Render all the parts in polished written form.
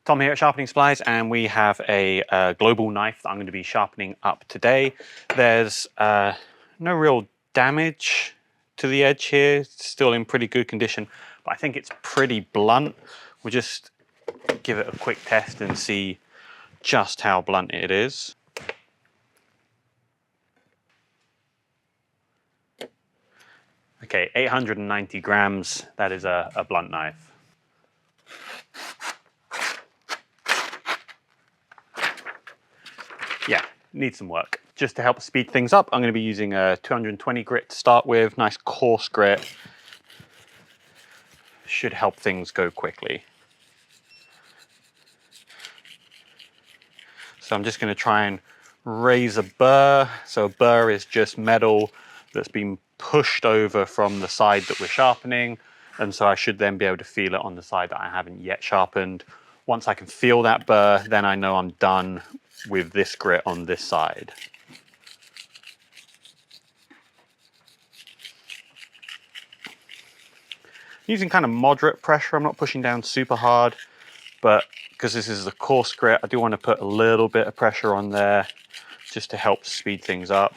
Tom here at Sharpening Supplies, and we have a global knife that I'm going to be sharpening up today. There's no real damage to the edge here. It's still in pretty good condition, but I think it's pretty blunt. We'll just give it a quick test and see just how blunt it is. Okay, 890 grams, that is a blunt knife. Yeah, needs some work. Just to help speed things up, I'm going to be using a 220 grit to start with. Nice coarse grit. Should help things go quickly. So I'm just going to try and raise a burr. So a burr is just metal that's been pushed over from the side that we're sharpening. And so I should then be able to feel it on the side that I haven't yet sharpened. Once I can feel that burr, then I know I'm done with this grit on this side. Using kind of moderate pressure, I'm not pushing down super hard, but because this is a coarse grit, I do want to put a little bit of pressure on there just to help speed things up.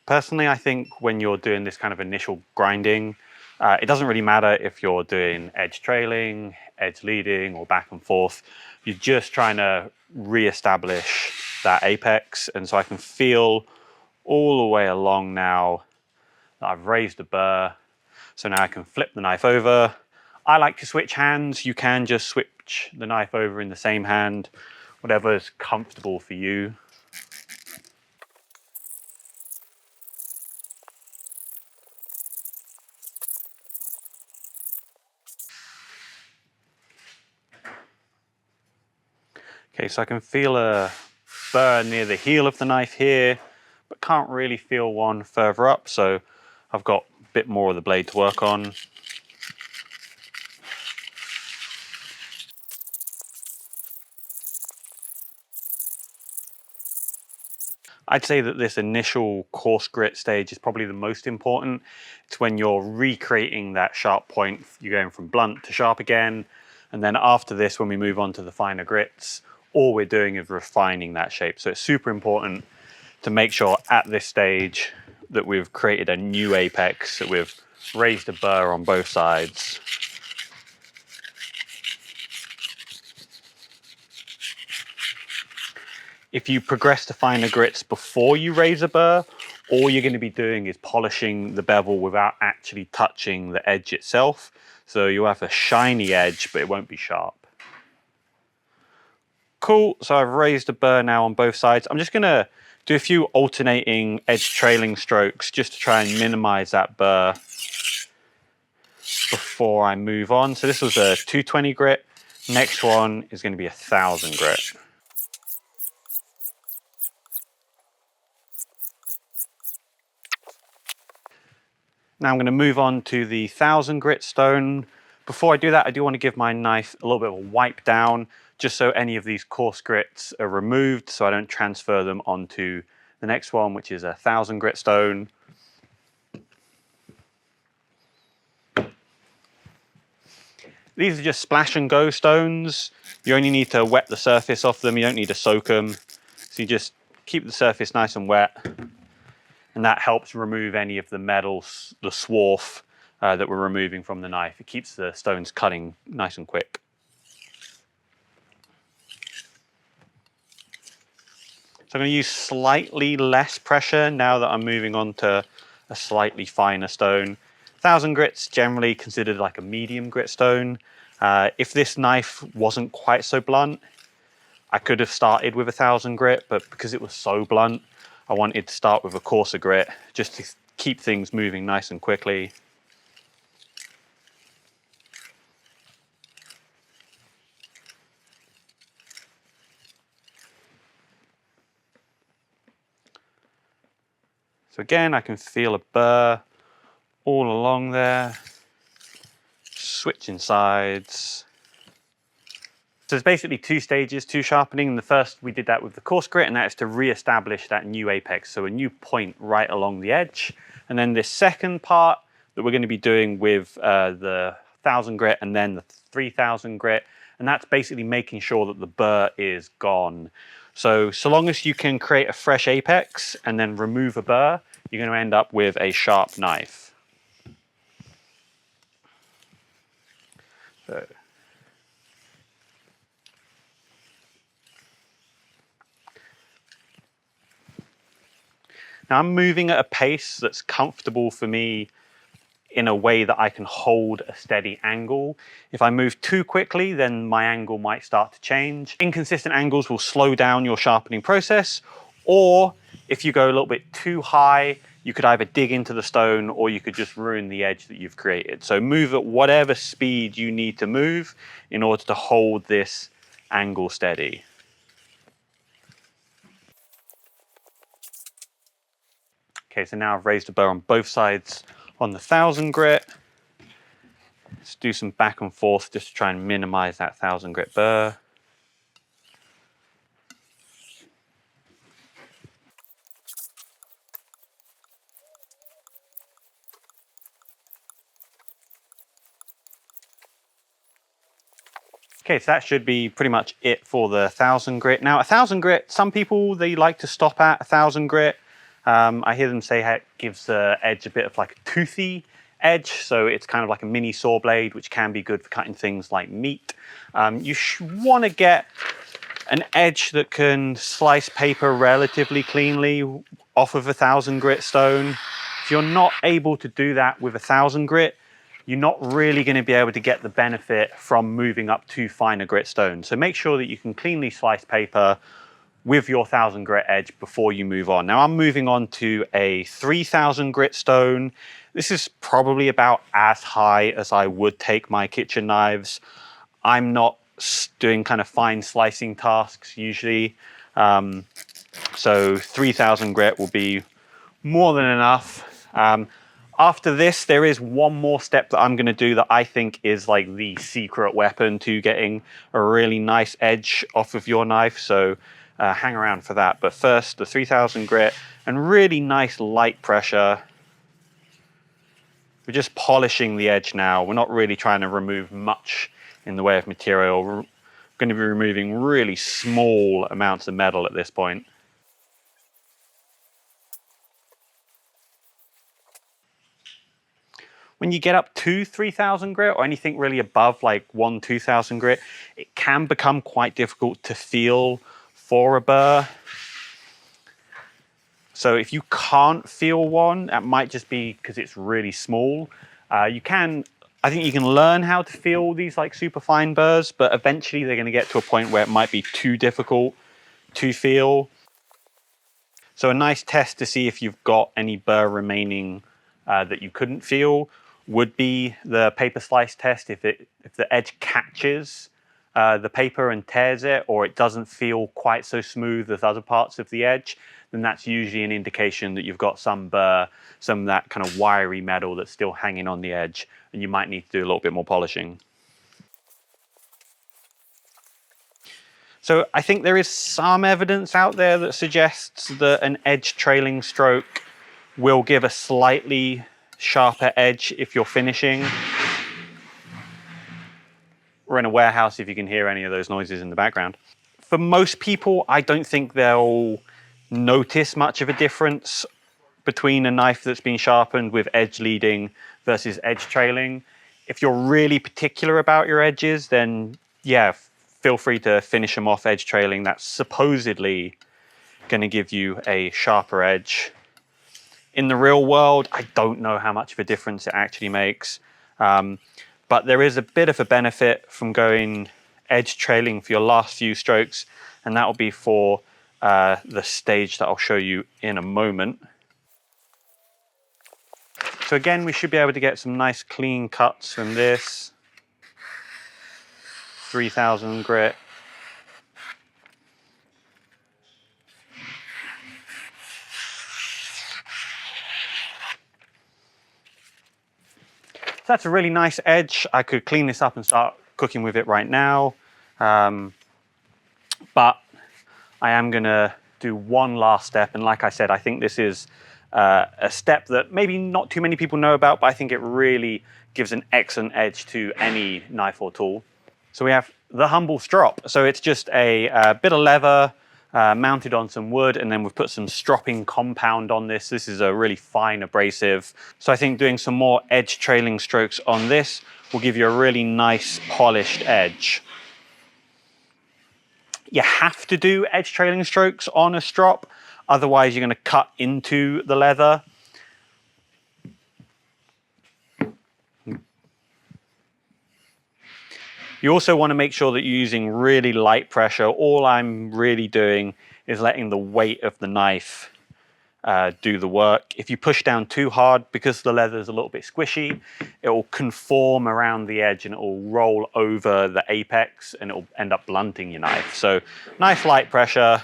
Personally, I think when you're doing this kind of initial grinding, it doesn't really matter if you're doing edge trailing, edge leading, or back and forth. You're just trying to re-establish that apex. And so I can feel all the way along now that I've raised the burr. So now I can flip the knife over. I like to switch hands. You can just switch the knife over in the same hand, whatever is comfortable for you. Okay, so I can feel a burr near the heel of the knife here, but can't really feel one further up, so I've got a bit more of the blade to work on. I'd say that this initial coarse grit stage is probably the most important. It's when you're recreating that sharp point. You're going from blunt to sharp again. And then after this, when we move on to the finer grits, all we're doing is refining that shape. So it's super important to make sure at this stage that we've created a new apex, that we've raised a burr on both sides. If you progress to finer grits before you raise a burr, all you're going to be doing is polishing the bevel without actually touching the edge itself. So you'll have a shiny edge, but it won't be sharp. Cool, so I've raised a burr now on both sides. I'm just going to do a few alternating edge trailing strokes just to try and minimize that burr before I move on. So this was a 220 grit. Next one is going to be a 1000 grit. Now I'm going to move on to the 1000 grit stone. Before I do that, I do want to give my knife a little bit of a wipe down, just so any of these coarse grits are removed, so I don't transfer them onto the next one, which is a 1000 grit stone. These are just splash and go stones. You only need to wet the surface off them. You don't need to soak them. So you just keep the surface nice and wet. And that helps remove any of the metals, the swarf that we're removing from the knife. It keeps the stones cutting nice and quick. So I'm going to use slightly less pressure now that I'm moving on to a slightly finer stone. 1000 grit's generally considered like a medium grit stone. If this knife wasn't quite so blunt, I could have started with a 1000 grit, but because it was so blunt, I wanted to start with a coarser grit just to keep things moving nice and quickly. So again, I can feel a burr all along there, switching sides. So there's basically two stages to sharpening. The first, we did that with the coarse grit, and that is to re-establish that new apex, so a new point right along the edge. And then this second part, that we're going to be doing with the 1000 grit and then the 3000 grit. And that's basically making sure that the burr is gone. So long as you can create a fresh apex and then remove a burr, you're going to end up with a sharp knife. So. Now I'm moving at a pace that's comfortable for me in a way that I can hold a steady angle. If I move too quickly, then my angle might start to change. Inconsistent angles will slow down your sharpening process, or if you go a little bit too high, you could either dig into the stone or you could just ruin the edge that you've created. So move at whatever speed you need to move in order to hold this angle steady. Okay, so now I've raised a burr on both sides on the 1000 grit. Let's do some back and forth just to try and minimize that 1000 grit burr. Okay, so that should be pretty much it for the 1000 grit. Now, 1000 grit, some people, they like to stop at 1000 grit. I hear them say it gives the edge a bit of like a toothy edge, so it's kind of like a mini saw blade, which can be good for cutting things like meat. You want to get an edge that can slice paper relatively cleanly off of a 1000 grit stone. If you're not able to do that with a 1000 grit, you're not really going to be able to get the benefit from moving up to finer grit stone. So make sure that you can cleanly slice paper with your 1000 grit edge before you move on. Now I'm moving on to a 3000 grit stone. This is probably about as high as I would take my kitchen knives. I'm not doing kind of fine slicing tasks usually. So 3000 grit will be more than enough. After this, there is one more step that I'm going to do that I think is like the secret weapon to getting a really nice edge off of your knife. So hang around for that. But first, the 3000 grit and really nice light pressure. We're just polishing the edge now. We're not really trying to remove much in the way of material. We're going to be removing really small amounts of metal at this point. When you get up to 3000 grit or anything really above like 2000 grit, it can become quite difficult to feel for a burr. So if you can't feel one, that might just be because it's really small. I think you can learn how to feel these like super fine burrs, but eventually they're going to get to a point where it might be too difficult to feel. So a nice test to see if you've got any burr remaining that you couldn't feel would be the paper slice test. If the edge catches the paper and tears it, or it doesn't feel quite so smooth as other parts of the edge, then that's usually an indication that you've got some burr, some of that kind of wiry metal that's still hanging on the edge, and you might need to do a little bit more polishing. So I think there is some evidence out there that suggests that an edge trailing stroke will give a slightly sharper edge if you're finishing. We're in a warehouse if you can hear any of those noises in the background. For most people, I don't think they'll notice much of a difference between a knife that's been sharpened with edge leading versus edge trailing. If you're really particular about your edges, then yeah, feel free to finish them off edge trailing. That's supposedly going to give you a sharper edge. In the real world, I don't know how much of a difference it actually makes. But there is a bit of a benefit from going edge trailing for your last few strokes, and that will be for the stage that I'll show you in a moment. So again, we should be able to get some nice clean cuts from this. 3000 grit. So that's a really nice edge. I could clean this up and start cooking with it right now. But I am gonna do one last step. And like I said, I think this is a step that maybe not too many people know about, but I think it really gives an excellent edge to any knife or tool. So we have the humble strop. So it's just a bit of leather mounted on some wood, and then we've put some stropping compound on this. This is a really fine abrasive. So I think doing some more edge trailing strokes on this will give you a really nice polished edge. You have to do edge trailing strokes on a strop, otherwise you're going to cut into the leather. You also want to make sure that you're using really light pressure. All I'm really doing is letting the weight of the knife do the work. If you push down too hard, because the leather is a little bit squishy, it will conform around the edge and it will roll over the apex and it will end up blunting your knife. So nice light pressure,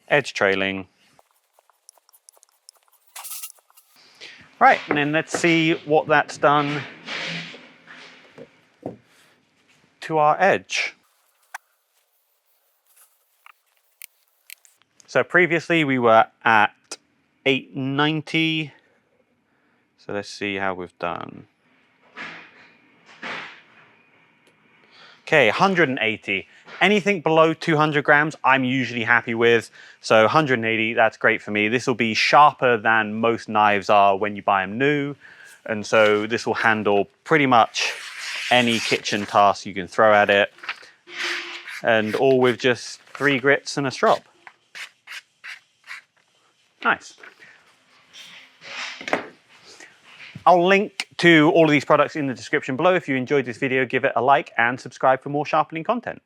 edge trailing. Right, and then let's see what that's done to our edge. So previously we were at 890. So let's see how we've done. Okay, 180. Anything below 200 grams, I'm usually happy with. So 180, that's great for me. This will be sharper than most knives are when you buy them new. And so this will handle pretty much any kitchen task you can throw at it. And all with just 3 grits and a strop. Nice. I'll link to all of these products in the description below. If you enjoyed this video, give it a like and subscribe for more sharpening content.